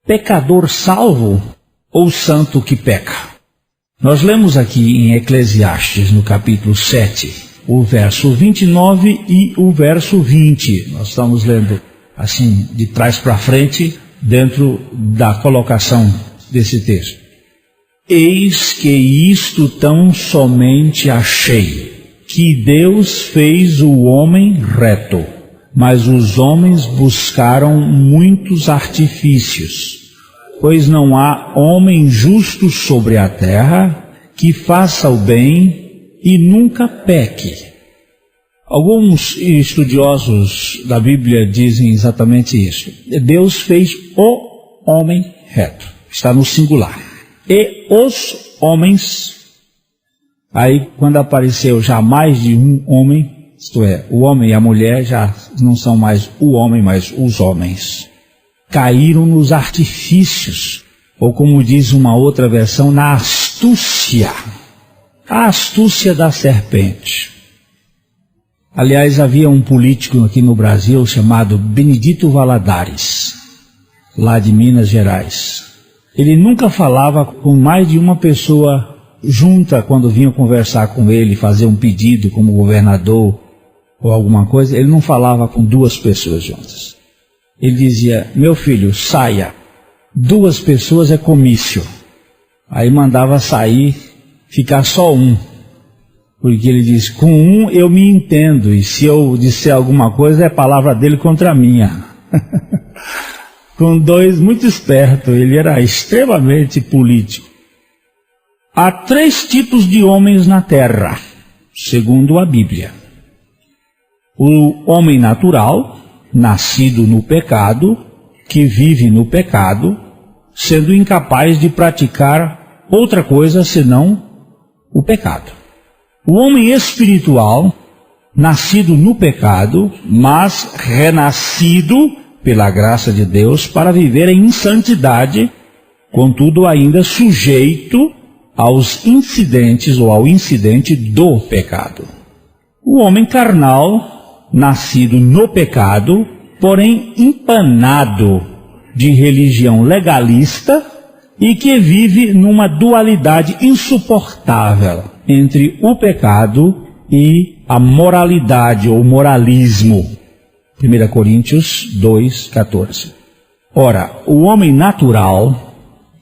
Pecador salvo ou santo que peca? Nós lemos aqui em Eclesiastes, no capítulo 7, o verso 29 e o verso 20. Nós estamos lendo assim, de trás para frente, dentro da colocação desse texto. Eis que isto tão somente achei, que Deus fez o homem reto, mas os homens buscaram muitos artifícios, pois não há homem justo sobre a terra que faça o bem e nunca peque. Alguns estudiosos da Bíblia dizem exatamente isso. Deus fez o homem reto, está no singular. E os homens, aí quando apareceu já mais de um homem, isto é, o homem e a mulher já não são mais o homem, mas os homens, caíram nos artifícios, ou como diz uma outra versão, na astúcia, a astúcia da serpente. Aliás, havia um político aqui no Brasil chamado Benedito Valadares, lá de Minas Gerais. Ele nunca falava com mais de uma pessoa junta quando vinham conversar com ele, fazer um pedido como governador ou alguma coisa. Ele não falava com duas pessoas juntas. Ele dizia, meu filho, saia, 2 pessoas é comício. Aí mandava sair, ficar só um. Porque ele diz, com um eu me entendo, e se eu disser alguma coisa é palavra dele contra a minha. Com 2, muito esperto, ele era extremamente político. Há 3 tipos de homens na terra, segundo a Bíblia. O homem natural, nascido no pecado, que vive no pecado, sendo incapaz de praticar outra coisa senão o pecado. O homem espiritual, nascido no pecado, mas renascido pela graça de Deus para viver em santidade, contudo ainda sujeito aos incidentes ou ao incidente do pecado. O homem carnal, nascido no pecado, porém empanado de religião legalista e que vive numa dualidade insuportável entre o pecado e a moralidade ou moralismo. 1 Coríntios 2,14. Ora, o homem natural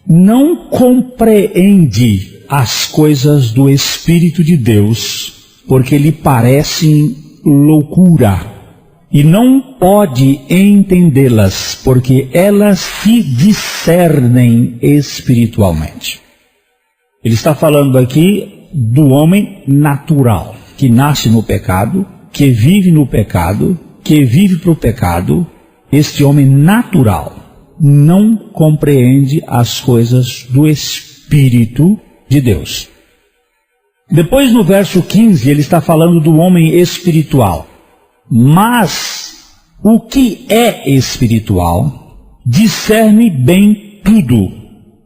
não compreende as coisas do Espírito de Deus, porque lhe parecem loucura, e não pode entendê-las, porque elas se discernem espiritualmente. Ele está falando aqui do homem natural, que nasce no pecado, que vive no pecado, que vive para o pecado. Este homem natural não compreende as coisas do Espírito de Deus. Depois no verso 15 ele está falando do homem espiritual. Mas o que é espiritual discerne bem tudo,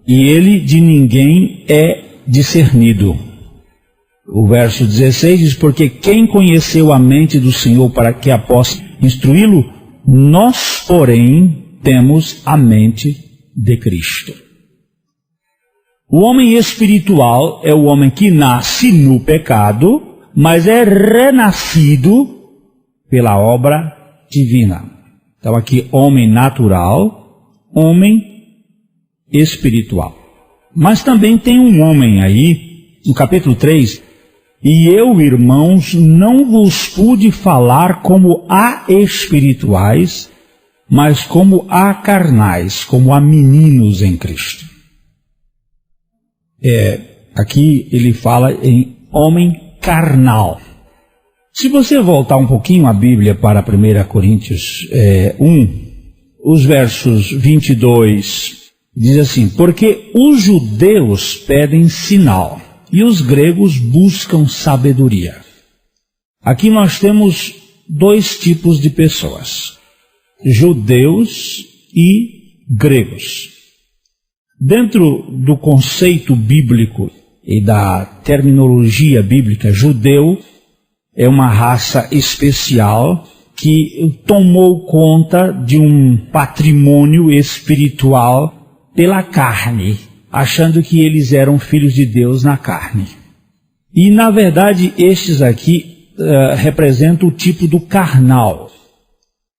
e ele de ninguém é discernido. O verso 16 diz, porque quem conheceu a mente do Senhor para que a possa instruí-lo? Nós, porém, temos a mente de Cristo. O homem espiritual é o homem que nasce no pecado, mas é renascido pela obra divina. Então aqui, homem natural, homem espiritual. Mas também tem um homem aí, no capítulo 3, e eu, irmãos, não vos pude falar como a espirituais, mas como a carnais, como a meninos em Cristo. Aqui ele fala em homem carnal. Se você voltar um pouquinho a Bíblia para 1 Coríntios 1, os versos 22, diz assim, porque os judeus pedem sinal, e os gregos buscam sabedoria. Aqui nós temos 2 tipos de pessoas, judeus e gregos. Dentro do conceito bíblico e da terminologia bíblica, judeu é uma raça especial que tomou conta de um patrimônio espiritual pela carne, achando que eles eram filhos de Deus na carne. E, na verdade, estes aqui representam o tipo do carnal,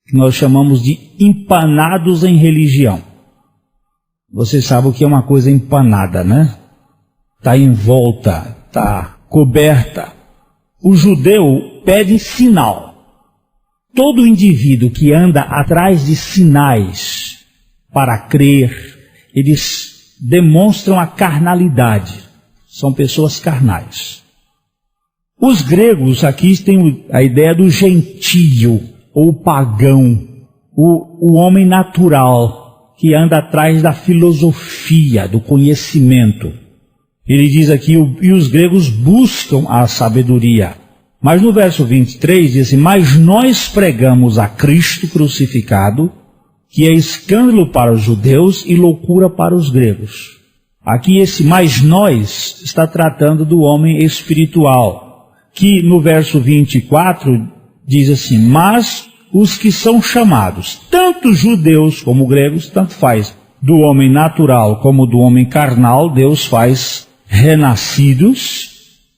que nós chamamos de empanados em religião. Você sabe o que é uma coisa empanada, né? Está envolta, está coberta. O judeu pede sinal. Todo indivíduo que anda atrás de sinais para crer, eles demonstram a carnalidade. São pessoas carnais. Os gregos aqui têm a ideia do gentio, ou pagão, o homem natural, que anda atrás da filosofia, do conhecimento. Ele diz aqui, e os gregos buscam a sabedoria. Mas no verso 23 diz assim, mas nós pregamos a Cristo crucificado, que é escândalo para os judeus e loucura para os gregos. Aqui esse mais nós está tratando do homem espiritual, que no verso 24 diz assim, mas os que são chamados, tanto judeus como gregos, tanto faz, do homem natural como do homem carnal, Deus faz renascidos,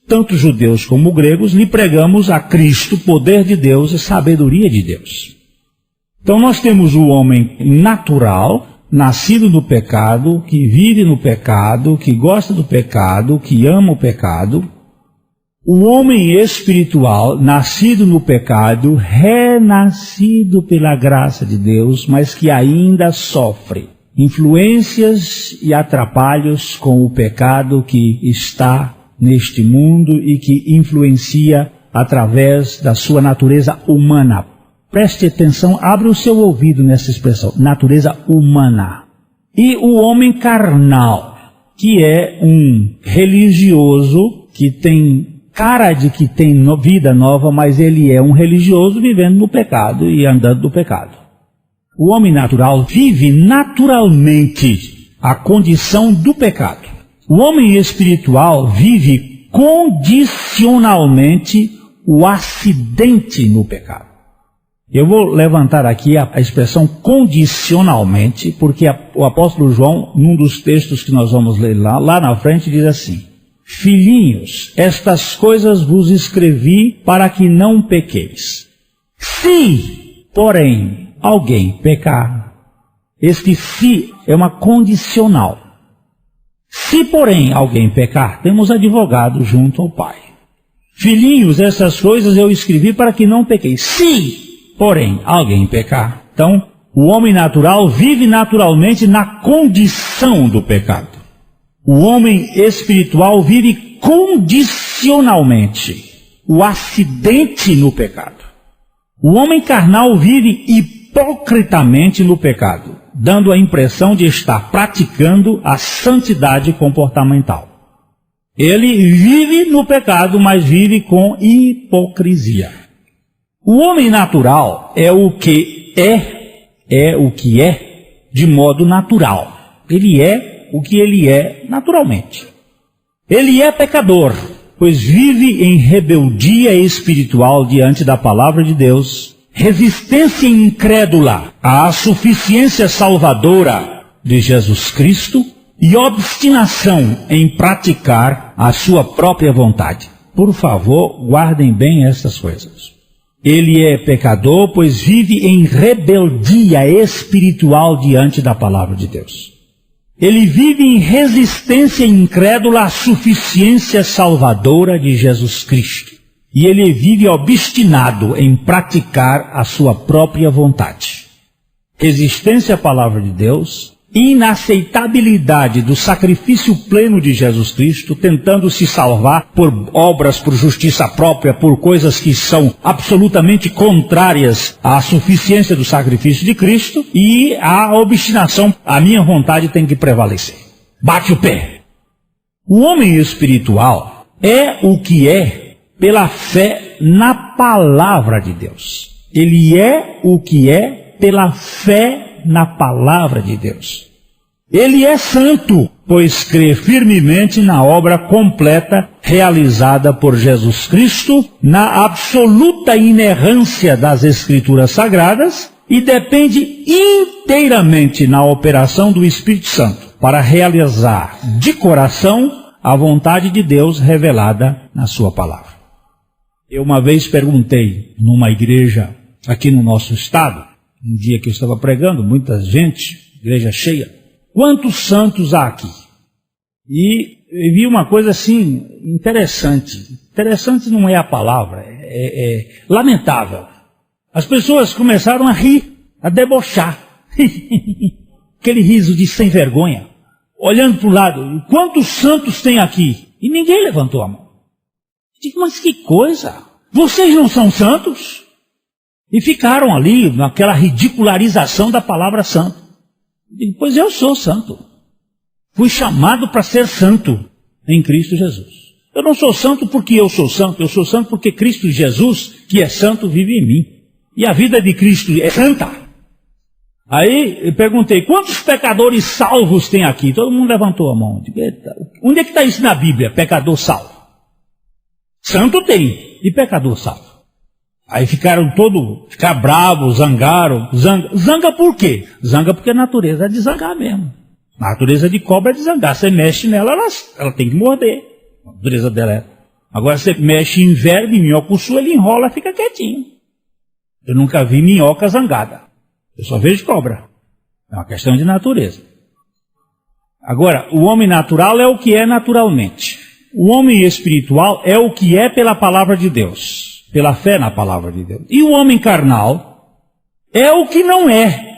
tanto judeus como gregos, lhe pregamos a Cristo, poder de Deus e sabedoria de Deus. Então nós temos o homem natural, nascido no pecado, que vive no pecado, que gosta do pecado, que ama o pecado. O homem espiritual, nascido no pecado, renascido pela graça de Deus, mas que ainda sofre influências e atrapalhos com o pecado que está neste mundo e que influencia através da sua natureza humana. Preste atenção, abre o seu ouvido nessa expressão, natureza humana. E o homem carnal, que é um religioso que tem cara de que tem vida nova, mas ele é um religioso vivendo no pecado e andando no pecado. O homem natural vive naturalmente a condição do pecado. O homem espiritual vive condicionalmente o acidente no pecado. Eu vou levantar aqui a expressão condicionalmente, porque o apóstolo João, num dos textos que nós vamos ler lá na frente, diz assim, filhinhos, estas coisas vos escrevi para que não pequeis. Se, porém, alguém pecar, este se é uma condicional. Se, porém, alguém pecar, temos advogado junto ao Pai. Filhinhos, essas coisas eu escrevi para que não pequeis. Se, porém, alguém pecar. Então, o homem natural vive naturalmente na condição do pecado. O homem espiritual vive condicionalmente o acidente no pecado. O homem carnal vive hipocritamente no pecado, dando a impressão de estar praticando a santidade comportamental. Ele vive no pecado, mas vive com hipocrisia. O homem natural é o que é de modo natural. Ele é o que ele é naturalmente. Ele é pecador, pois vive em rebeldia espiritual diante da palavra de Deus, resistência incrédula à suficiência salvadora de Jesus Cristo e obstinação em praticar a sua própria vontade. Por favor, guardem bem essas coisas. Ele é pecador, pois vive em rebeldia espiritual diante da palavra de Deus. Ele vive em resistência incrédula à suficiência salvadora de Jesus Cristo. E ele vive obstinado em praticar a sua própria vontade. Resistência à palavra de Deus, inaceitabilidade do sacrifício pleno de Jesus Cristo, tentando se salvar por obras, por justiça própria, por coisas que são absolutamente contrárias à suficiência do sacrifício de Cristo, e a obstinação, a minha vontade tem que prevalecer. Bate o pé. O homem espiritual é o que é pela fé na palavra de Deus. Ele é o que é pela fé na palavra de Deus. Ele é santo, pois crê firmemente na obra completa realizada por Jesus Cristo, na absoluta inerrância das Escrituras Sagradas e depende inteiramente na operação do Espírito Santo. para realizar de coração a vontade de Deus revelada na sua palavra. Eu uma vez perguntei numa igreja aqui no nosso estado, um dia que eu estava pregando, muita gente, igreja cheia, quantos santos há aqui? E eu vi uma coisa assim interessante. Interessante não é a palavra, é lamentável. As pessoas começaram a rir, a debochar. Aquele riso de sem vergonha. Olhando para o lado, quantos santos tem aqui? E ninguém levantou a mão. Digo, mas que coisa! Vocês não são santos? E ficaram ali naquela ridicularização da palavra santo. Digo, pois eu sou santo. Fui chamado para ser santo em Cristo Jesus. Eu não sou santo porque eu sou santo porque Cristo Jesus, que é santo, vive em mim. E a vida de Cristo é santa. Aí eu perguntei, quantos pecadores salvos tem aqui? Todo mundo levantou a mão. Digo, onde é que está isso na Bíblia, pecador salvo? Santo tem, e pecador salvo. Aí ficaram bravos, zangaram. Zanga por quê? Zanga porque a natureza é de zangar mesmo. A natureza de cobra é de zangar. Você mexe nela, ela tem que morder. A natureza dela é. Agora você mexe em verme, minhoca sua, ele enrola e fica quietinho. Eu nunca vi minhoca zangada. Eu só vejo cobra. É uma questão de natureza. Agora, o homem natural é o que é naturalmente. O homem espiritual é o que é pela palavra de Deus. Pela fé na palavra de Deus. E o homem carnal é o que não é.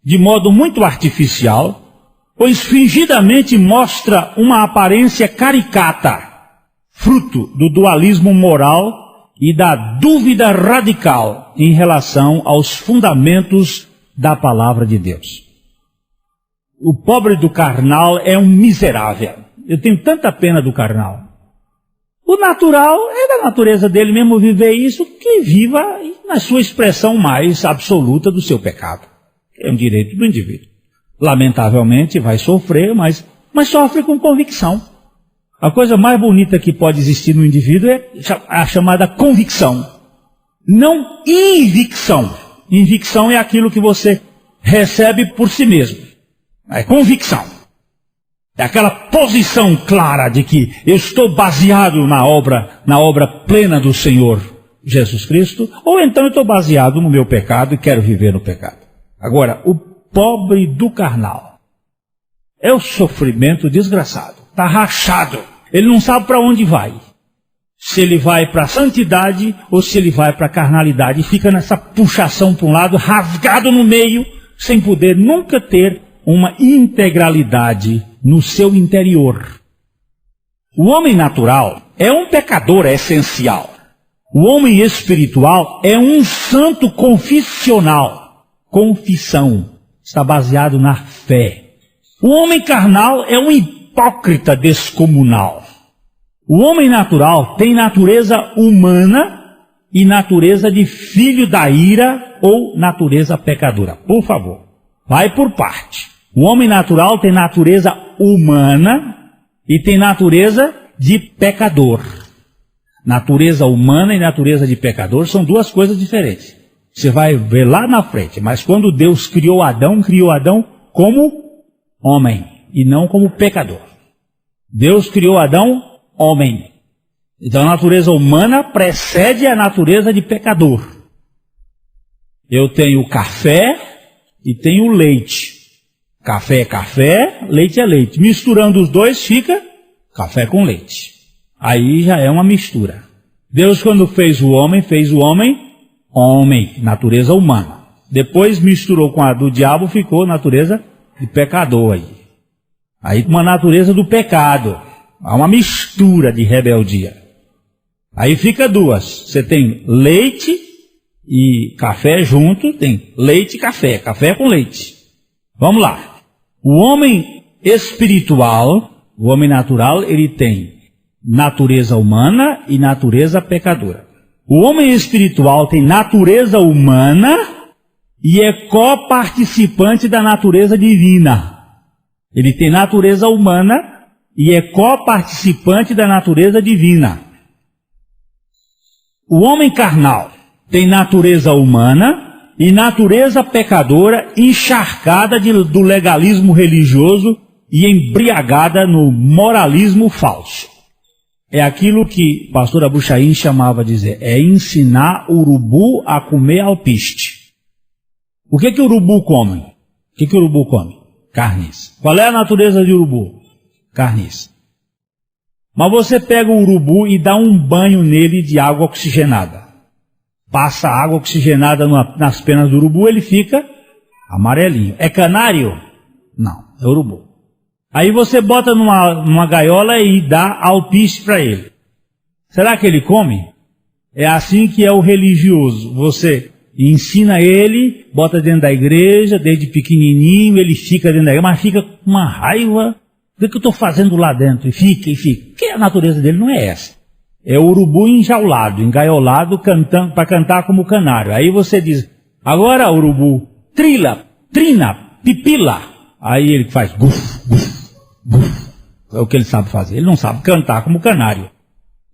De modo muito artificial, pois fingidamente mostra uma aparência caricata, fruto do dualismo moral e da dúvida radical em relação aos fundamentos da palavra de Deus. O pobre do carnal é um miserável. Eu tenho tanta pena do carnal. O natural é da natureza dele mesmo viver isso, que viva na sua expressão mais absoluta do seu pecado. É um direito do indivíduo. Lamentavelmente vai sofrer, mas sofre com convicção. A coisa mais bonita que pode existir no indivíduo é a chamada convicção. Não invicção. Invicção é aquilo que você recebe por si mesmo. É convicção. É aquela posição clara de que eu estou baseado na obra plena do Senhor Jesus Cristo, ou então eu estou baseado no meu pecado e quero viver no pecado. Agora, o pobre do carnal é o sofrimento desgraçado. Está rachado. Ele não sabe para onde vai. Se ele vai para a santidade ou se ele vai para a carnalidade. E fica nessa puxação para um lado, rasgado no meio, sem poder nunca ter uma integralidade no seu interior. O homem natural é um pecador essencial. O homem espiritual é um santo confissional. Confissão. Está baseado na fé. O homem carnal é um hipócrita descomunal. O homem natural tem natureza humana e natureza de filho da ira ou natureza pecadora. Por favor, vai por parte. O homem natural tem natureza humana e tem natureza de pecador. Natureza humana e natureza de pecador são duas coisas diferentes. Você vai ver lá na frente, mas quando Deus criou Adão como homem e não como pecador. Deus criou Adão homem. Então a natureza humana precede a natureza de pecador. Eu tenho café e tenho leite. Café é café, leite é leite. Misturando os dois fica café com leite. Aí já é uma mistura. Deus, quando fez o homem, homem, natureza humana. Depois misturou com a do diabo, ficou natureza de pecador aí. Aí uma natureza do pecado. Há uma mistura de rebeldia. Aí fica duas. Você tem leite e café junto, tem leite e café, café com leite. Vamos lá. O homem espiritual, o homem natural, ele tem natureza humana e natureza pecadora. O homem espiritual tem natureza humana e é coparticipante da natureza divina. Ele tem natureza humana e é coparticipante da natureza divina. O homem carnal tem natureza humana e natureza pecadora encharcada do legalismo religioso e embriagada no moralismo falso. É aquilo que o pastor Abuchain chamava de dizer, é ensinar o urubu a comer alpiste. O que o urubu come? O que o urubu come? Carniça. Qual é a natureza de urubu? Carniça. Mas você pega o urubu e dá um banho nele de água oxigenada. Passa água oxigenada nas penas do urubu, ele fica amarelinho. É canário? Não, é urubu. Aí você bota numa gaiola e dá alpiste para ele. Será que ele come? É assim que é o religioso. Você ensina ele, bota dentro da igreja, desde pequenininho, ele fica dentro da igreja, mas fica com uma raiva. O que eu estou fazendo lá dentro? E fica. Porque a natureza dele não é essa. É o urubu enjaulado, engaiolado, para cantar como canário. Aí você diz, agora urubu, trina, pipila. Aí ele faz guf, guf, guf. É o que ele sabe fazer. Ele não sabe cantar como canário.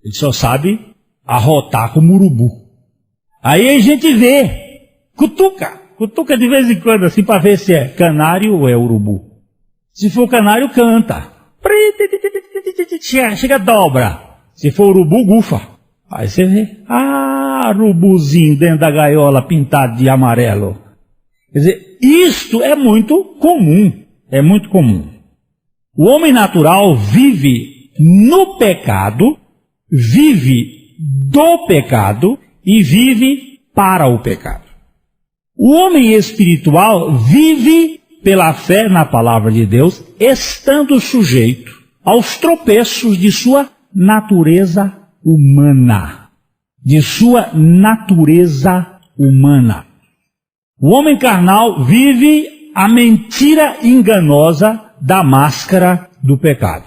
Ele só sabe arrotar como urubu. Aí a gente vê, cutuca de vez em quando assim para ver se é canário ou é urubu. Se for canário, canta. Chega, dobra. Se for urubu, gufa. Aí você vê, urubuzinho dentro da gaiola pintado de amarelo. Quer dizer, isto é muito comum. É muito comum. O homem natural vive no pecado, vive do pecado e vive para o pecado. O homem espiritual vive pela fé na palavra de Deus, estando sujeito aos tropeços de sua natureza humana. De sua natureza humana. O homem carnal vive a mentira enganosa da máscara do pecado.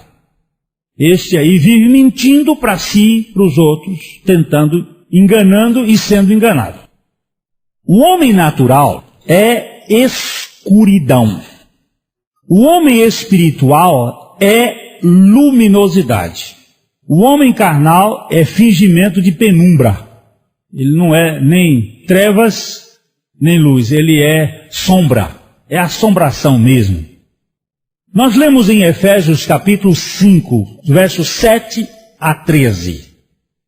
Este aí vive mentindo para si, para os outros, tentando, enganando e sendo enganado. O homem natural é escuridão. O homem espiritual é luminosidade. O homem carnal é fingimento de penumbra. Ele não é nem trevas, nem luz. Ele é sombra. É assombração mesmo. Nós lemos em Efésios capítulo 5, versos 7 a 13.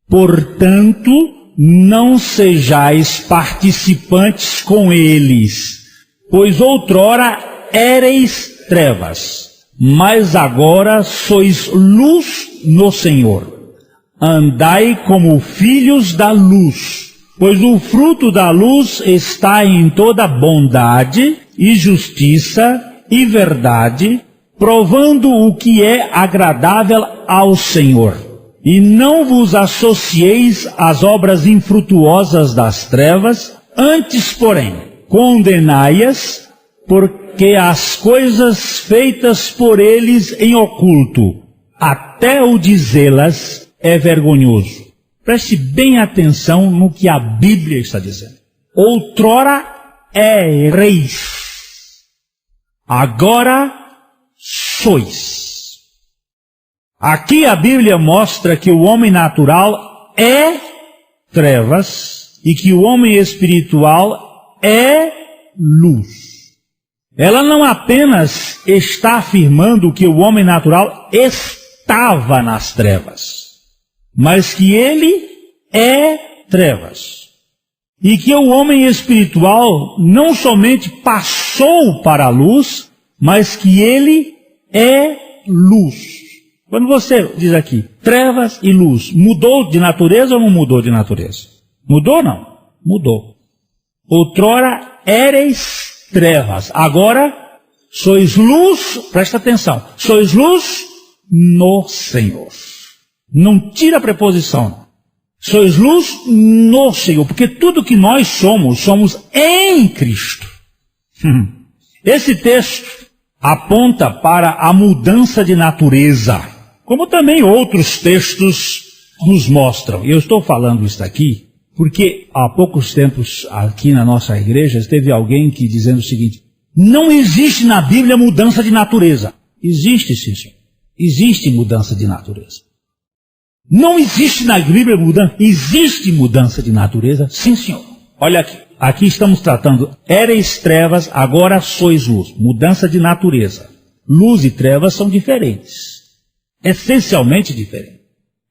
Portanto, não sejais participantes com eles, pois outrora éreis trevas, mas agora sois luz no Senhor. Andai como filhos da luz, pois o fruto da luz está em toda bondade e justiça e verdade, provando o que é agradável ao Senhor. E não vos associeis às obras infrutuosas das trevas, antes, porém, condenai-as, porque as coisas feitas por eles em oculto, até o dizê-las, é vergonhoso. Preste bem atenção no que a Bíblia está dizendo. Outrora éreis, agora sois. Aqui a Bíblia mostra que o homem natural é trevas e que o homem espiritual é luz. Ela não apenas está afirmando que o homem natural estava nas trevas, mas que ele é trevas. E que o homem espiritual não somente passou para a luz, mas que ele é luz. Quando você diz aqui, trevas e luz, mudou de natureza ou não mudou de natureza? Mudou ou não? Mudou. Outrora éreis trevas, agora sois luz, presta atenção, sois luz no Senhor. Não tira a preposição. Sois luz no Senhor, porque tudo que nós somos em Cristo. Esse texto aponta para a mudança de natureza, como também outros textos nos mostram. E eu estou falando isso aqui porque há poucos tempos aqui na nossa igreja teve alguém que dizendo o seguinte: não existe na Bíblia mudança de natureza. Existe, sim, senhor. Existe mudança de natureza. Não existe na Bíblia mudança. Existe mudança de natureza, sim, senhor. Olha aqui. Aqui estamos tratando, éreis trevas, agora sois luz. Mudança de natureza. Luz e trevas são diferentes, essencialmente diferentes.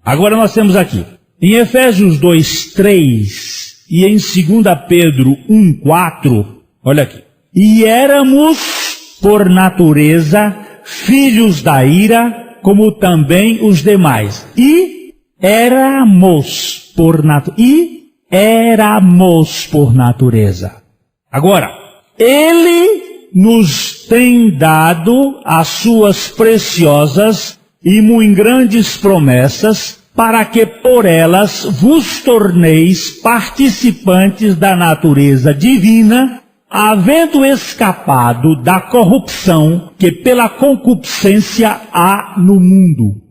Agora nós temos aqui, em Efésios 2:3 e em 2 Pedro 1:4, olha aqui. E éramos, por natureza, filhos da ira, como também os demais. E éramos por natureza. Agora, Ele nos tem dado as suas preciosas e muito grandes promessas, para que por elas vos torneis participantes da natureza divina, havendo escapado da corrupção que pela concupiscência há no mundo.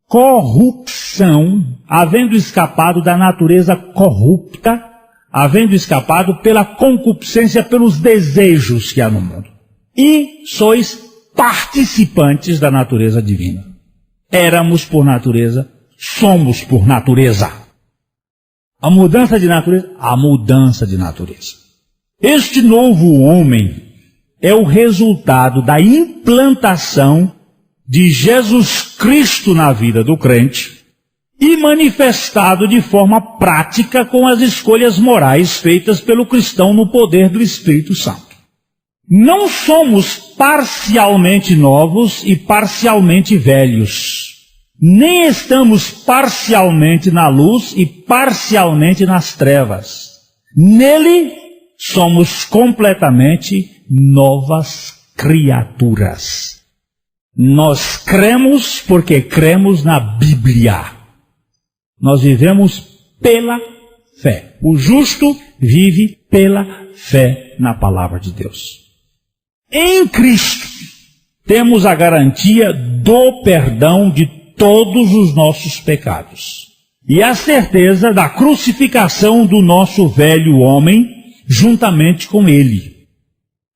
Corrupção, havendo escapado da natureza corrupta, havendo escapado pela concupiscência, pelos desejos que há no mundo. E sois participantes da natureza divina. Éramos por natureza, somos por natureza. A mudança de natureza, a mudança de natureza. Este novo homem é o resultado da implantação de Jesus Cristo na vida do crente e manifestado de forma prática com as escolhas morais feitas pelo cristão no poder do Espírito Santo. Não somos parcialmente novos e parcialmente velhos. Nem estamos parcialmente na luz e parcialmente nas trevas. Nele somos completamente novas criaturas. Nós cremos porque cremos na Bíblia. Nós vivemos pela fé. O justo vive pela fé na palavra de Deus. Em Cristo temos a garantia do perdão de todos os nossos pecados e a certeza da crucificação do nosso velho homem juntamente com ele.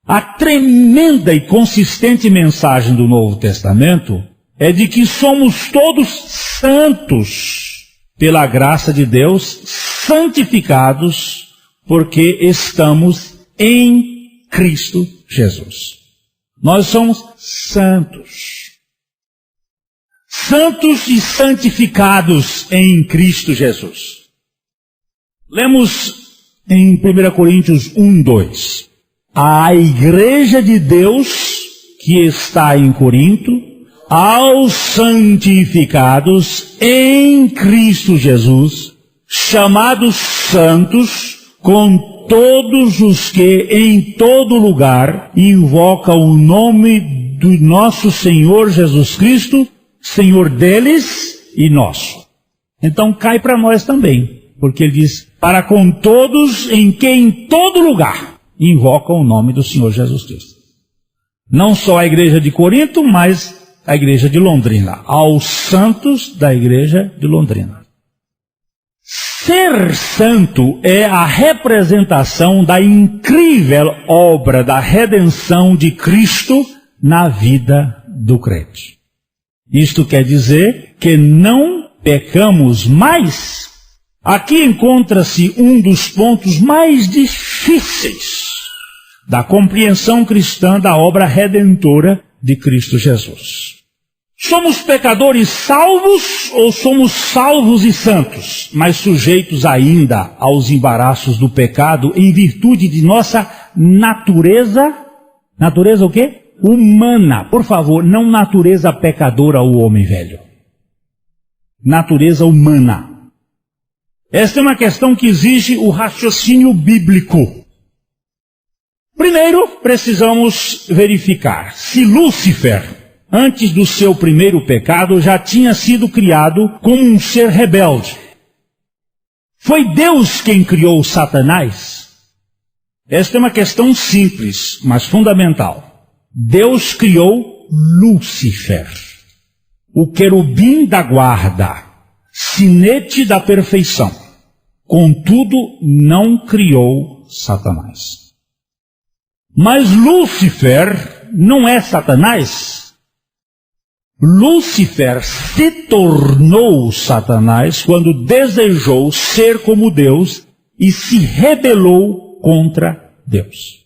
A tremenda e consistente mensagem do Novo Testamento é de que somos todos santos pela graça de Deus, santificados porque estamos em Cristo Jesus. Nós somos santos. Santos e santificados em Cristo Jesus. Lemos em 1 Coríntios 1:2. A igreja de Deus que está em Corinto, aos santificados em Cristo Jesus, chamados santos, com todos os que em todo lugar invocam o nome do nosso Senhor Jesus Cristo, Senhor deles e nosso. Então cai para nós também, porque ele diz, para com todos em que em todo lugar invocam o nome do Senhor Jesus Cristo. Não só a igreja de Corinto, mas a igreja de Londrina, aos santos da igreja de Londrina. Ser santo é a representação da incrível obra da redenção de Cristo na vida do crente. Isto quer dizer que não pecamos mais. Aqui encontra-se um dos pontos mais difíceis da compreensão cristã da obra redentora de Cristo Jesus. Somos pecadores salvos ou somos salvos e santos, mas sujeitos ainda aos embaraços do pecado em virtude de nossa natureza o quê? Humana. Por favor, não natureza pecadora o homem velho. Natureza humana. Esta é uma questão que exige o raciocínio bíblico. Primeiro, precisamos verificar se Lúcifer, antes do seu primeiro pecado, já tinha sido criado como um ser rebelde. Foi Deus quem criou Satanás? Esta é uma questão simples, mas fundamental. Deus criou Lúcifer, o querubim da guarda, sinete da perfeição. Contudo, não criou Satanás. Mas Lúcifer não é Satanás. Lúcifer se tornou Satanás quando desejou ser como Deus e se rebelou contra Deus.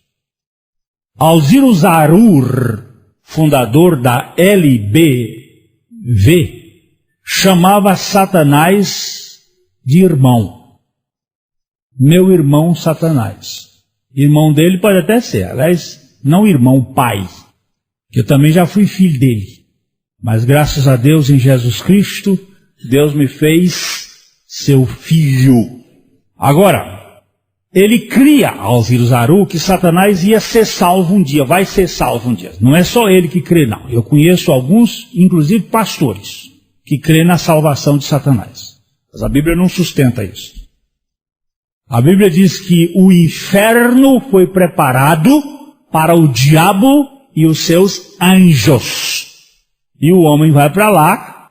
Ao ir usar Ur, fundador da LBV, chamava Satanás de irmão. Meu irmão Satanás. Irmão dele pode até ser, aliás, não irmão, pai, que eu também já fui filho dele. Mas graças a Deus em Jesus Cristo, Deus me fez seu filho. Agora, ele cria ao ouvir o Zaru que Satanás ia ser salvo um dia, vai ser salvo um dia. Não é só ele que crê, não. Eu conheço alguns, inclusive pastores, que crê na salvação de Satanás. Mas a Bíblia não sustenta isso. A Bíblia diz que o inferno foi preparado para o diabo e os seus anjos. E o homem vai para lá,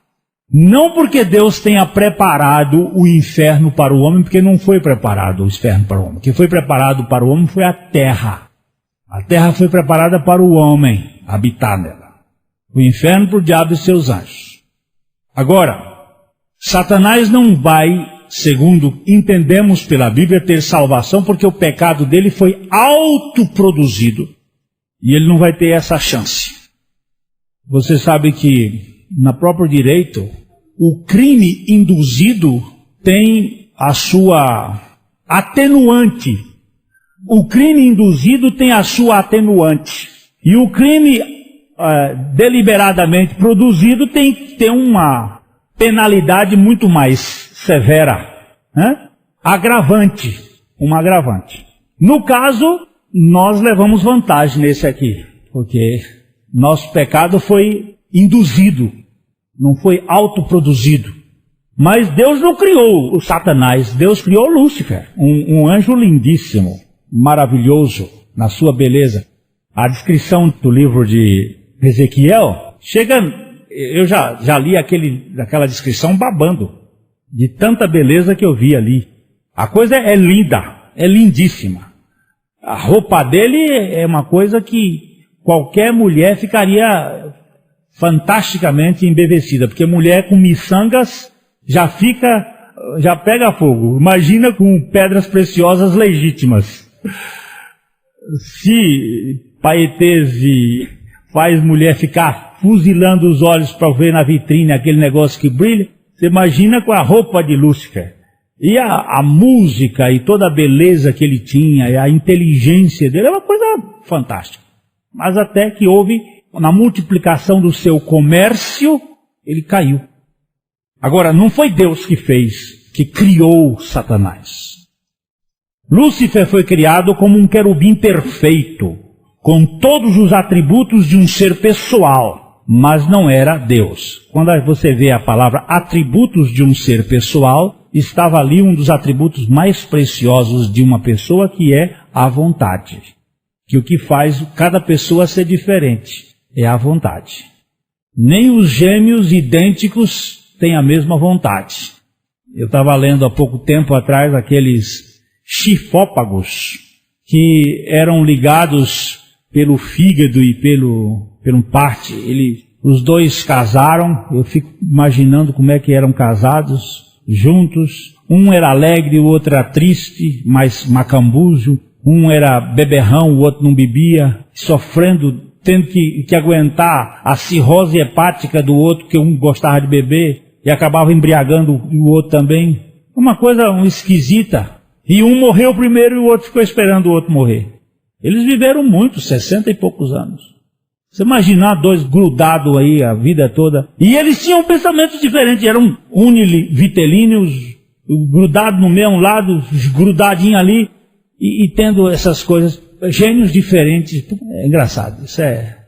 não porque Deus tenha preparado o inferno para o homem, porque não foi preparado o inferno para o homem. O que foi preparado para o homem foi a terra. A terra foi preparada para o homem habitar nela. O inferno para o diabo e seus anjos. Agora, Satanás não vai, segundo entendemos pela Bíblia, ter salvação, porque o pecado dele foi autoproduzido. E ele não vai ter essa chance. Você sabe que, na próprio direito, o crime induzido tem a sua atenuante. O crime induzido tem a sua atenuante. E o crime deliberadamente produzido tem que ter uma penalidade muito mais severa. Né? Agravante. Uma agravante. No caso, nós levamos vantagem nesse aqui. Porque nosso pecado foi induzido. Não foi autoproduzido. Mas Deus não criou o Satanás, Deus criou Lúcifer, um anjo lindíssimo, maravilhoso, na sua beleza. A descrição do livro de Ezequiel, eu já li aquela descrição babando, de tanta beleza que eu vi ali. A coisa é linda, é lindíssima. A roupa dele é uma coisa que qualquer mulher ficaria fantasticamente embevecida, porque mulher com miçangas já pega fogo. Imagina com pedras preciosas legítimas. Se Paetese faz mulher ficar fuzilando os olhos para ver na vitrine aquele negócio que brilha, você imagina com a roupa de Lúcifer. E a música e toda a beleza que ele tinha, e a inteligência dele, é uma coisa fantástica. Mas até que houve, na multiplicação do seu comércio, ele caiu. Agora, não foi Deus que criou Satanás. Lúcifer foi criado como um querubim perfeito, com todos os atributos de um ser pessoal, mas não era Deus. Quando você vê a palavra atributos de um ser pessoal, estava ali um dos atributos mais preciosos de uma pessoa, que é a vontade. Que o que faz cada pessoa ser diferente é a vontade. Nem os gêmeos idênticos têm a mesma vontade. Eu estava lendo há pouco tempo atrás aqueles chifópagos que eram ligados pelo fígado e pelo parte. Os dois casaram, eu fico imaginando como é que eram casados, juntos. Um era alegre, o outro era triste, mais macambujo. Um era beberrão, o outro não bebia, sofrendo, tendo que aguentar a cirrose hepática do outro, que um gostava de beber e acabava embriagando o outro também. Uma coisa esquisita. E um morreu primeiro e o outro ficou esperando o outro morrer. Eles viveram muito, 60 e poucos anos. Você imaginar dois grudados aí a vida toda. E eles tinham pensamentos diferentes, eram univitelíneos, grudados no mesmo lado, grudadinho ali. E tendo essas coisas, gênios diferentes, é engraçado,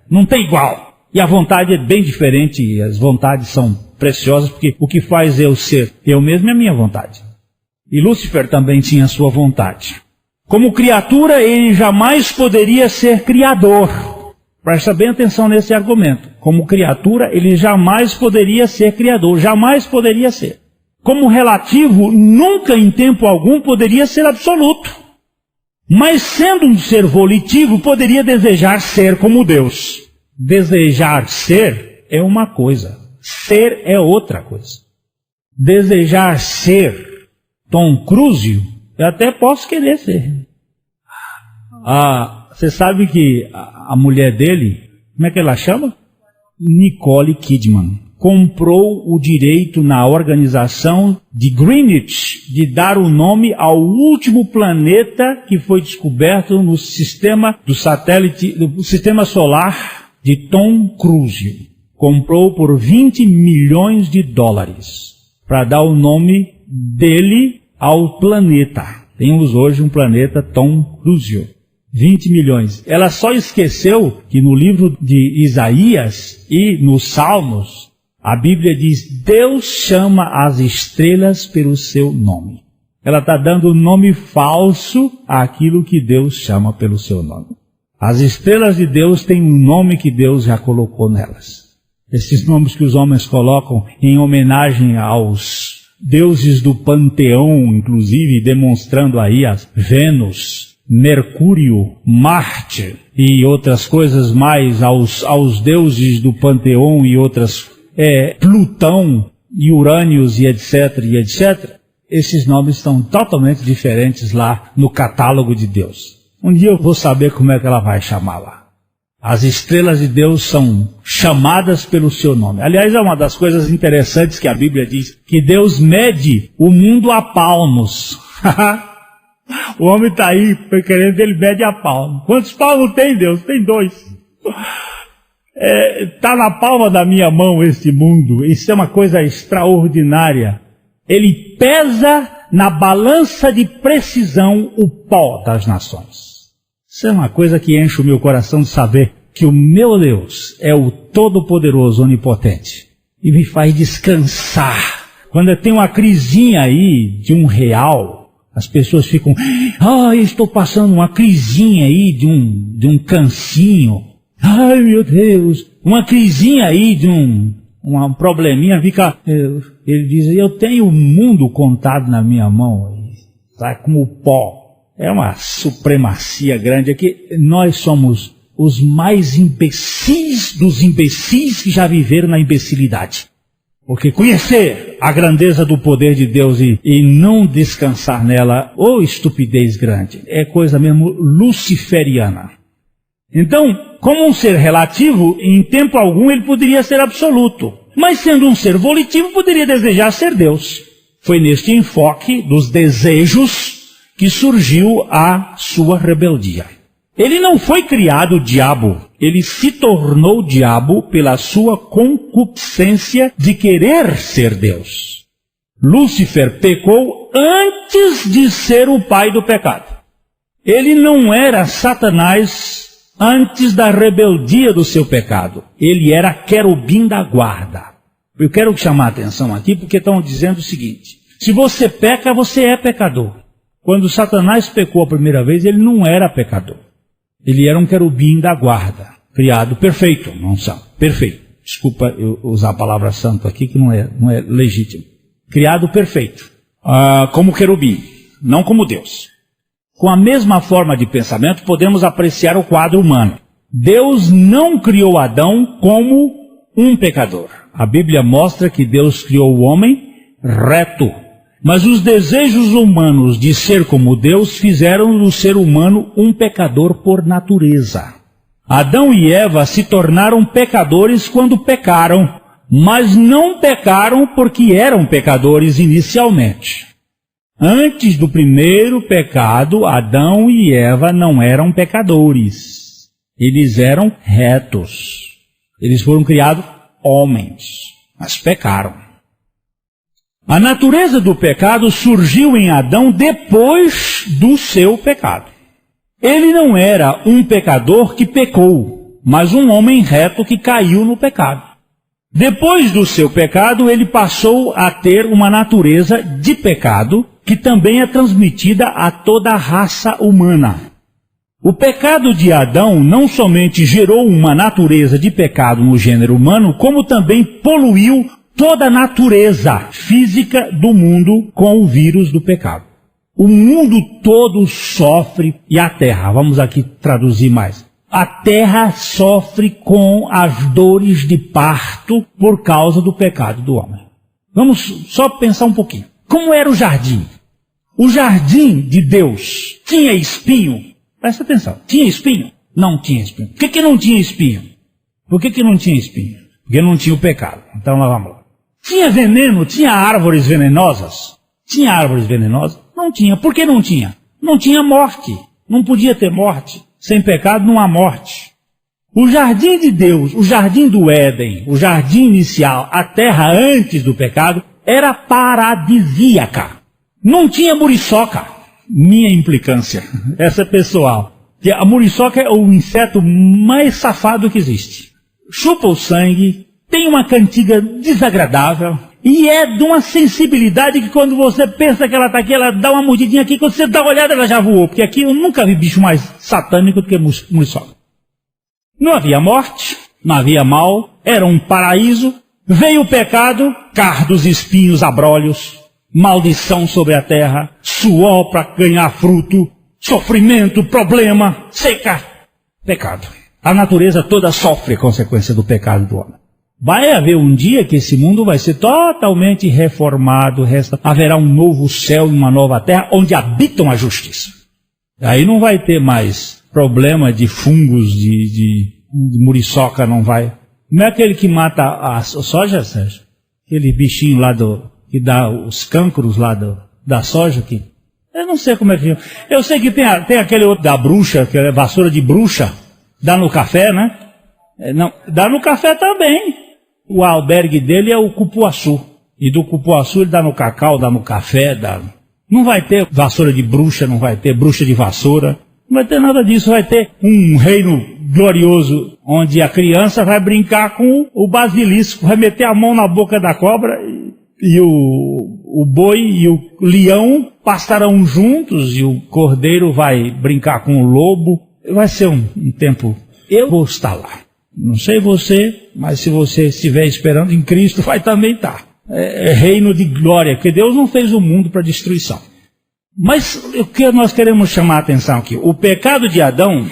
não tem igual. E a vontade é bem diferente, e as vontades são preciosas, porque o que faz eu ser eu mesmo é a minha vontade. E Lúcifer também tinha a sua vontade. Como criatura, ele jamais poderia ser criador. Presta bem atenção nesse argumento. Como criatura, ele jamais poderia ser criador, jamais poderia ser. Como relativo, nunca em tempo algum poderia ser absoluto. Mas sendo um ser volitivo, poderia desejar ser como Deus. Desejar ser é uma coisa, ser é outra coisa. Desejar ser Tom Cruise, eu até posso querer ser. Você sabe que a mulher dele como é que ela chama? Nicole Kidman. Comprou o direito na organização de Greenwich de dar o nome ao último planeta que foi descoberto no sistema do satélite, do sistema solar de Tom Cruise. Comprou por $20 milhões para dar o nome dele ao planeta. Temos hoje um planeta Tom Cruise. 20 milhões. Ela só esqueceu que no livro de Isaías e nos Salmos, a Bíblia diz, Deus chama as estrelas pelo seu nome. Ela está dando nome falso àquilo que Deus chama pelo seu nome. As estrelas de Deus têm um nome que Deus já colocou nelas. Esses nomes que os homens colocam em homenagem aos deuses do panteão, inclusive demonstrando aí as Vênus, Mercúrio, Marte e outras coisas mais aos deuses do panteão e outras Plutão e Urânios e etc. Esses nomes estão totalmente diferentes lá no catálogo de Deus. Um dia eu vou saber como é que ela vai chamar lá. As estrelas de Deus são chamadas pelo seu nome. Aliás, é uma das coisas interessantes que a Bíblia diz, que Deus mede o mundo a palmos. O homem está aí querendo, ele mede a palmo. Quantos palmos tem Deus? Tem 2. Está na palma da minha mão este mundo. Isso é uma coisa extraordinária. Ele pesa na balança de precisão o pó das nações. Isso é uma coisa que enche o meu coração de saber que o meu Deus é o Todo-Poderoso, Onipotente. E me faz descansar. Quando eu tenho uma crisinha aí de R$1, as pessoas ficam, eu estou passando uma crisinha aí de um cansinho. Ai, meu Deus, uma crisinha aí de um probleminha, ele diz, eu tenho o mundo contado na minha mão, tá como pó. É uma supremacia grande aqui. Nós somos os mais imbecis dos imbecis que já viveram na imbecilidade. Porque conhecer a grandeza do poder de Deus e não descansar nela, estupidez grande, é coisa mesmo luciferiana. Então, como um ser relativo, em tempo algum ele poderia ser absoluto. Mas sendo um ser volitivo, poderia desejar ser Deus. Foi neste enfoque dos desejos que surgiu a sua rebeldia. Ele não foi criado diabo, ele se tornou diabo pela sua concupiscência de querer ser Deus. Lúcifer pecou antes de ser o pai do pecado. Ele não era Satanás antes da rebeldia do seu pecado. Ele era querubim da guarda. Eu quero chamar a atenção aqui porque estão dizendo o seguinte, se você peca, você é pecador. Quando Satanás pecou a primeira vez, ele não era pecador. Ele era um querubim da guarda, criado perfeito, não santo, perfeito. Desculpa eu usar a palavra santo aqui, que não é legítimo. Criado perfeito, como querubim, não como Deus. Com a mesma forma de pensamento, podemos apreciar o quadro humano. Deus não criou Adão como um pecador. A Bíblia mostra que Deus criou o homem reto. Mas os desejos humanos de ser como Deus fizeram do ser humano um pecador por natureza. Adão e Eva se tornaram pecadores quando pecaram, mas não pecaram porque eram pecadores inicialmente. Antes do primeiro pecado, Adão e Eva não eram pecadores. Eles eram retos. Eles foram criados homens, mas pecaram. A natureza do pecado surgiu em Adão depois do seu pecado. Ele não era um pecador que pecou, mas um homem reto que caiu no pecado. Depois do seu pecado, ele passou a ter uma natureza de pecado, que também é transmitida a toda a raça humana. O pecado de Adão não somente gerou uma natureza de pecado no gênero humano, como também poluiu toda a natureza física do mundo com o vírus do pecado. O mundo todo sofre, e a terra, vamos aqui traduzir mais. A terra sofre com as dores de parto por causa do pecado do homem. Vamos só pensar um pouquinho. Como era o jardim? O jardim de Deus tinha espinho? Presta atenção. Tinha espinho? Não tinha espinho. Por que não tinha espinho? Por que não tinha espinho? Porque não tinha o pecado. Então nós vamos lá. Tinha veneno? Tinha árvores venenosas? Tinha árvores venenosas? Não tinha. Por que não tinha? Não tinha morte. Não podia ter morte. Sem pecado não há morte. O jardim de Deus, o jardim do Éden, o jardim inicial, a terra antes do pecado, era paradisíaca. Não tinha muriçoca. Minha implicância, essa é pessoal. Que a muriçoca é o inseto mais safado que existe. Chupa o sangue, tem uma cantiga desagradável e é de uma sensibilidade que quando você pensa que ela está aqui, ela dá uma mordidinha aqui, quando você dá uma olhada ela já voou, porque aqui eu nunca vi bicho mais satânico do que muriçoca. Não havia morte, não havia mal, era um paraíso, veio o pecado, cardos, espinhos, abrolhos, maldição sobre a terra, suor para ganhar fruto, sofrimento, problema, seca, pecado. A natureza toda sofre a consequência do pecado do homem. Vai haver um dia que esse mundo vai ser totalmente reformado, haverá um novo céu e uma nova terra onde habitam a justiça. Aí não vai ter mais problema de fungos, de muriçoca, não vai. Não é aquele que mata a soja, Sérgio? Aquele bichinho lá que dá os cancros lá da soja que... Eu não sei como é que... Eu sei que tem aquele outro da bruxa, que é vassoura de bruxa, dá no café, né? Não, dá no café também. O albergue dele é o cupuaçu. E do cupuaçu ele dá no cacau, dá no café, dá... Não vai ter vassoura de bruxa, não vai ter bruxa de vassoura. Não vai ter nada disso, vai ter um reino glorioso, onde a criança vai brincar com o basilisco, vai meter a mão na boca da cobra e o boi e o leão passarão juntos e o cordeiro vai brincar com o lobo. Vai ser um tempo... Eu vou estar lá. Não sei você, mas se você estiver esperando em Cristo, vai também estar. É reino de glória, porque Deus não fez o mundo para destruição. Mas o que nós queremos chamar a atenção aqui? O pecado de Adão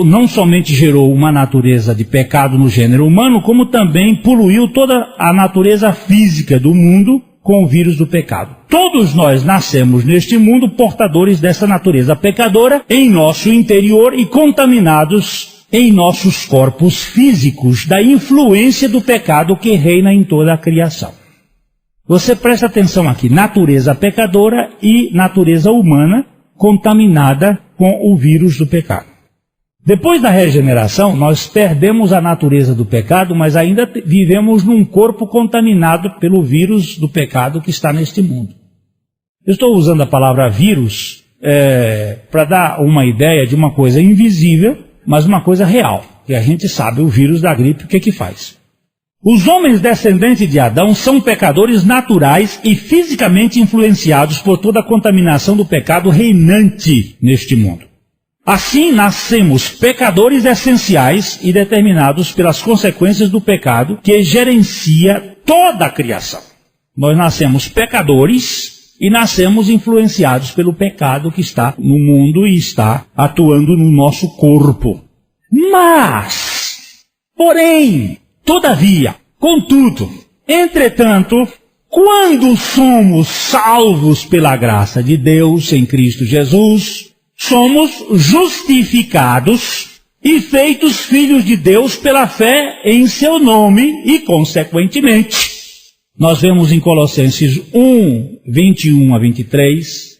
não somente gerou uma natureza de pecado no gênero humano, como também poluiu toda a natureza física do mundo com o vírus do pecado. Todos nós nascemos neste mundo portadores dessa natureza pecadora em nosso interior e contaminados em nossos corpos físicos da influência do pecado que reina em toda a criação. Você presta atenção aqui, natureza pecadora e natureza humana contaminada com o vírus do pecado. Depois da regeneração, nós perdemos a natureza do pecado, mas ainda vivemos num corpo contaminado pelo vírus do pecado que está neste mundo. Eu estou usando a palavra vírus para dar uma ideia de uma coisa invisível, mas uma coisa real, que a gente sabe o vírus da gripe, o que faz. Os homens descendentes de Adão são pecadores naturais e fisicamente influenciados por toda a contaminação do pecado reinante neste mundo. Assim, nascemos pecadores essenciais e determinados pelas consequências do pecado que gerencia toda a criação. Nós nascemos pecadores e nascemos influenciados pelo pecado que está no mundo e está atuando no nosso corpo. Mas, porém, todavia, contudo, entretanto, quando somos salvos pela graça de Deus em Cristo Jesus, somos justificados e feitos filhos de Deus pela fé em seu nome e, consequentemente, nós vemos em Colossenses 1, 21 a 23,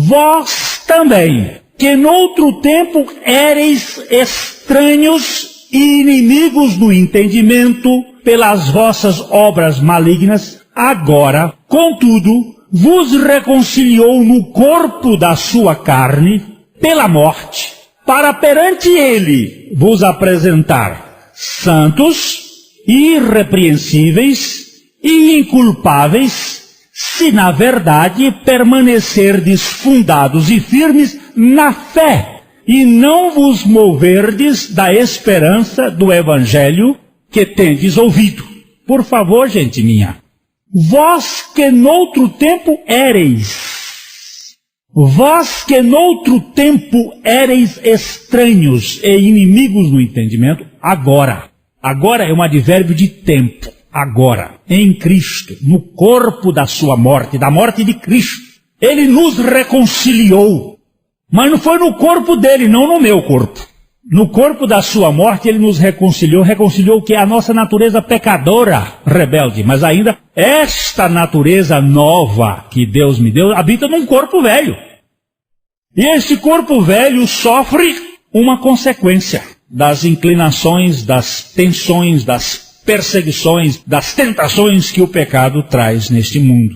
vós também, que noutro tempo éreis estranhos e inimigos do entendimento pelas vossas obras malignas, agora, contudo, vos reconciliou no corpo da sua carne, pela morte, para perante ele vos apresentar santos, irrepreensíveis e inculpáveis, se na verdade permanecerdes fundados e firmes na fé, e não vos moverdes da esperança do evangelho que tendes ouvido. Por favor, gente minha, vós que noutro tempo éreis, vós que noutro tempo éreis estranhos e inimigos no entendimento, agora é um advérbio de tempo, agora, em Cristo, no corpo da sua morte, da morte de Cristo, ele nos reconciliou, mas não foi no corpo dele, não no meu corpo, No corpo da sua morte, ele nos reconciliou que é a nossa natureza pecadora, rebelde, mas ainda esta natureza nova que Deus me deu habita num corpo velho. E este corpo velho sofre uma consequência das inclinações, das tensões, das perseguições, das tentações que o pecado traz neste mundo.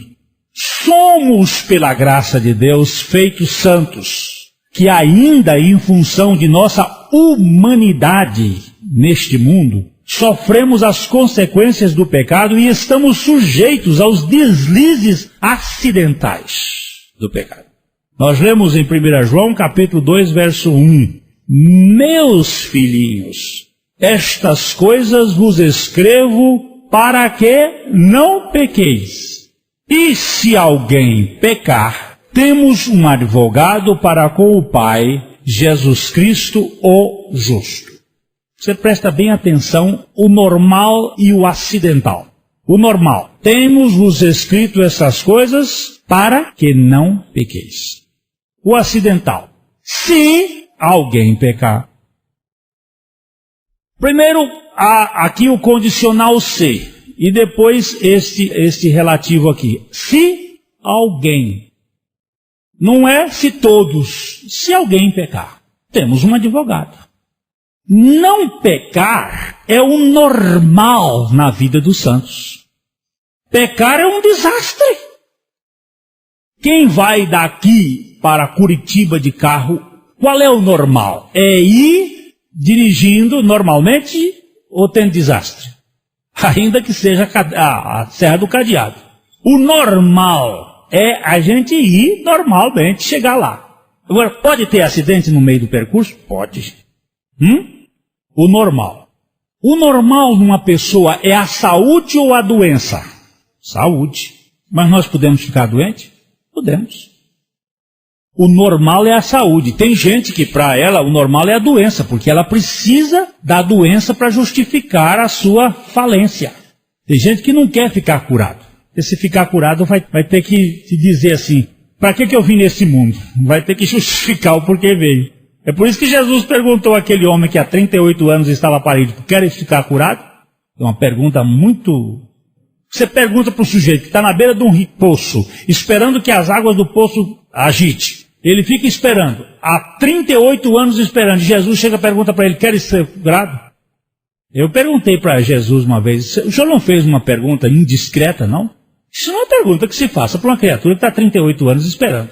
Somos, pela graça de Deus, feitos santos, que ainda em função de nossa humanidade neste mundo, sofremos as consequências do pecado e estamos sujeitos aos deslizes acidentais do pecado. Nós lemos em 1 João capítulo 2, verso 1. Meus filhinhos, estas coisas vos escrevo para que não pequeis. E se alguém pecar, temos um advogado para com o Pai, Jesus Cristo, o justo. Você presta bem atenção, o normal e o acidental. O normal. Temos-vos escrito essas coisas para que não pequeis. O acidental. Se alguém pecar. Primeiro, há aqui o condicional se. E depois este relativo aqui. Se alguém. Não é se todos. Se alguém pecar. Temos um advogado. Não pecar é o normal na vida dos santos. Pecar é um desastre. Quem vai daqui para Curitiba de carro, qual é o normal? É ir dirigindo normalmente ou tendo desastre? Ainda que seja a Serra do Cadeado. O normal é a gente ir normalmente, chegar lá. Agora, pode ter acidente no meio do percurso? Pode. O normal. O normal numa pessoa é a saúde ou a doença? Saúde. Mas nós podemos ficar doentes? Podemos. O normal é a saúde. Tem gente que para ela o normal é a doença, porque ela precisa da doença para justificar a sua falência. Tem gente que não quer ficar curado. E se ficar curado vai ter que se dizer assim, para que eu vim nesse mundo? Vai ter que justificar o porquê veio. É por isso que Jesus perguntou àquele homem que há 38 anos estava paralítico, quer ficar curado? É uma pergunta muito... Você pergunta para o sujeito que está na beira de um poço, esperando que as águas do poço agite. Ele fica esperando, há 38 anos esperando. Jesus chega e pergunta para ele, quer ser curado? Eu perguntei para Jesus uma vez, o senhor não fez uma pergunta indiscreta, não? Isso não é uma pergunta que se faça para uma criatura que está há 38 anos esperando.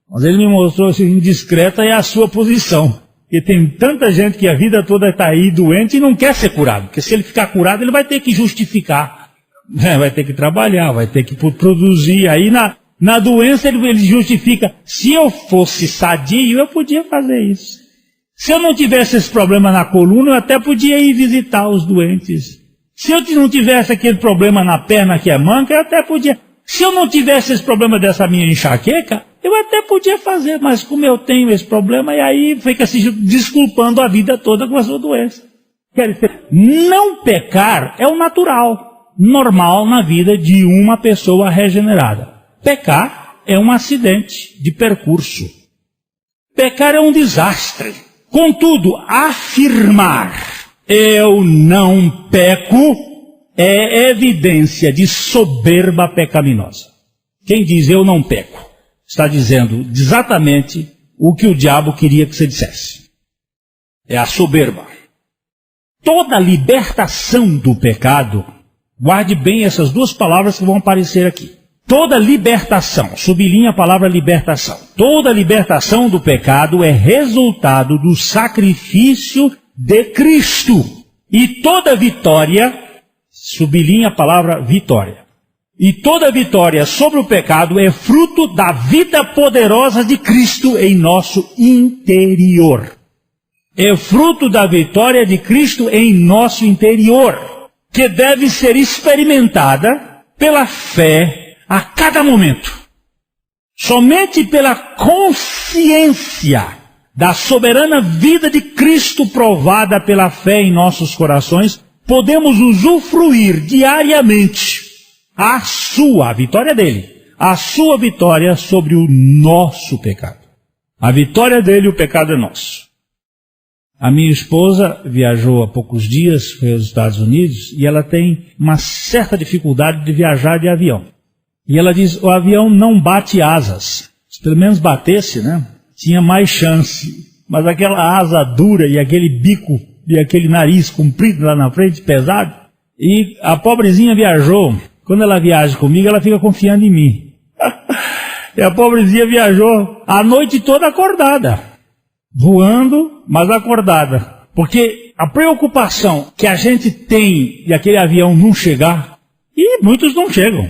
Mas ele me mostrou assim, indiscreta é a sua posição. E tem tanta gente que a vida toda está aí doente e não quer ser curado. Porque se ele ficar curado, ele vai ter que justificar. Vai ter que trabalhar, vai ter que produzir. Aí na doença ele justifica. Se eu fosse sadio, eu podia fazer isso. Se eu não tivesse esse problema na coluna, eu até podia ir visitar os doentes. Se eu não tivesse aquele problema na perna que é manca, eu até podia. Se eu não tivesse esse problema dessa minha enxaqueca, eu até podia fazer. Mas como eu tenho esse problema, e aí fica se desculpando a vida toda com a sua doença. Quer dizer, não pecar é o natural. Normal na vida de uma pessoa regenerada. Pecar é um acidente de percurso. Pecar é um desastre. Contudo, afirmar eu não peco é evidência de soberba pecaminosa. Quem diz eu não peco está dizendo exatamente o que o diabo queria que você dissesse. É a soberba. Toda libertação do pecado, guarde bem essas duas palavras que vão aparecer aqui. Toda libertação, sublinha a palavra libertação. Toda libertação do pecado é resultado do sacrifício de Cristo. E toda vitória, sublinha a palavra vitória. E toda vitória sobre o pecado é fruto da vida poderosa de Cristo em nosso interior. É fruto da vitória de Cristo em nosso interior, que deve ser experimentada pela fé a cada momento. Somente pela consciência da soberana vida de Cristo provada pela fé em nossos corações, podemos usufruir diariamente a vitória dele, a sua vitória sobre o nosso pecado. A vitória dele, o pecado é nosso. A minha esposa viajou há poucos dias, foi aos Estados Unidos, e ela tem uma certa dificuldade de viajar de avião. E ela diz, o avião não bate asas. Se pelo menos batesse, né, tinha mais chance. Mas aquela asa dura e aquele bico e aquele nariz comprido lá na frente, pesado. E a pobrezinha viajou. Quando ela viaja comigo, ela fica confiando em mim. E a pobrezinha viajou a noite toda acordada. Voando, mas acordada. Porque a preocupação que a gente tem de aquele avião não chegar, e muitos não chegam.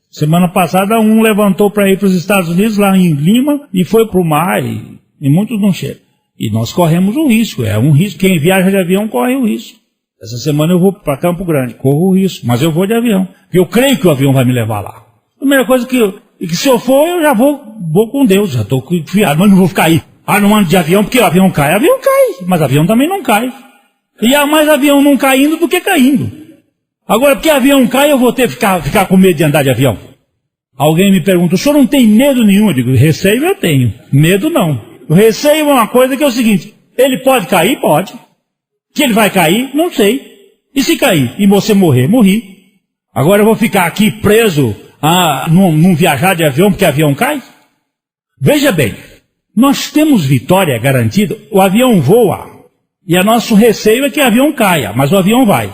Semana passada um levantou para ir para os Estados Unidos, lá em Lima, e foi para o mar, e muitos não chegam. E nós corremos um risco, é um risco. Quem viaja de avião corre o risco. Essa semana eu vou para Campo Grande, corro o risco, mas eu vou de avião. Eu creio que o avião vai me levar lá. A primeira coisa que se eu for, eu já vou com Deus, já estou confiado, mas não vou ficar aí. Não ando de avião, porque o avião cai, mas avião também não cai. E há mais avião não caindo do que caindo. Agora, porque avião cai, eu vou ter que ficar com medo de andar de avião. Alguém me pergunta, o senhor não tem medo nenhum? Eu digo, receio eu tenho, medo não. O receio é uma coisa que é o seguinte, ele pode cair? Pode. Que ele vai cair? Não sei. E se cair? E você morrer? Morri. Agora eu vou ficar aqui preso num viajar de avião porque avião cai? Veja bem, nós temos vitória garantida, o avião voa, e o nosso receio é que o avião caia, mas o avião vai.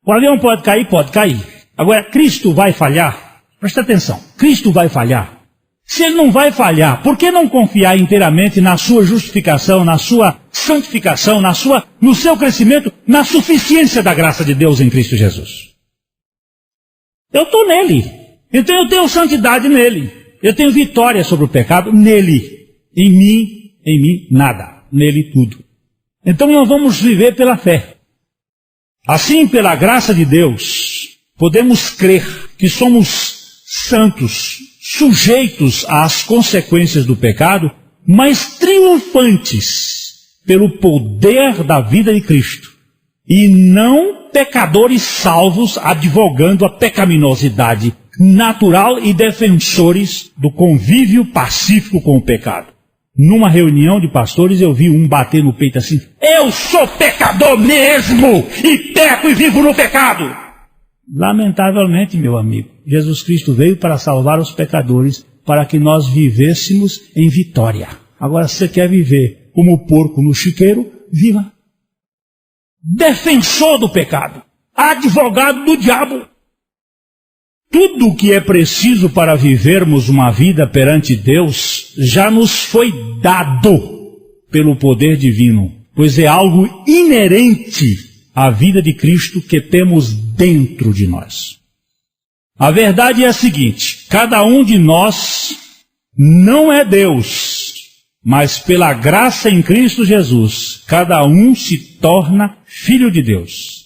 O avião pode cair? Pode cair. Agora, Cristo vai falhar? Presta atenção, Cristo vai falhar. Se ele não vai falhar, por que não confiar inteiramente na sua justificação, na sua santificação, no seu crescimento, na suficiência da graça de Deus em Cristo Jesus? Eu estou nele, então eu tenho santidade nele, eu tenho vitória sobre o pecado nele. Em mim, nada. Nele, tudo. Então nós vamos viver pela fé. Assim, pela graça de Deus, podemos crer que somos santos, sujeitos às consequências do pecado, mas triunfantes pelo poder da vida de Cristo. E não pecadores salvos advogando a pecaminosidade natural e defensores do convívio pacífico com o pecado. Numa reunião de pastores eu vi um bater no peito assim, eu sou pecador mesmo, e peco e vivo no pecado. Lamentavelmente, meu amigo, Jesus Cristo veio para salvar os pecadores, para que nós vivêssemos em vitória. Agora, se você quer viver como porco no chiqueiro, viva. Defensor do pecado, advogado do diabo. Tudo o que é preciso para vivermos uma vida perante Deus já nos foi dado pelo poder divino, pois é algo inerente à vida de Cristo que temos dentro de nós. A verdade é a seguinte, cada um de nós não é Deus, mas pela graça em Cristo Jesus, cada um se torna filho de Deus.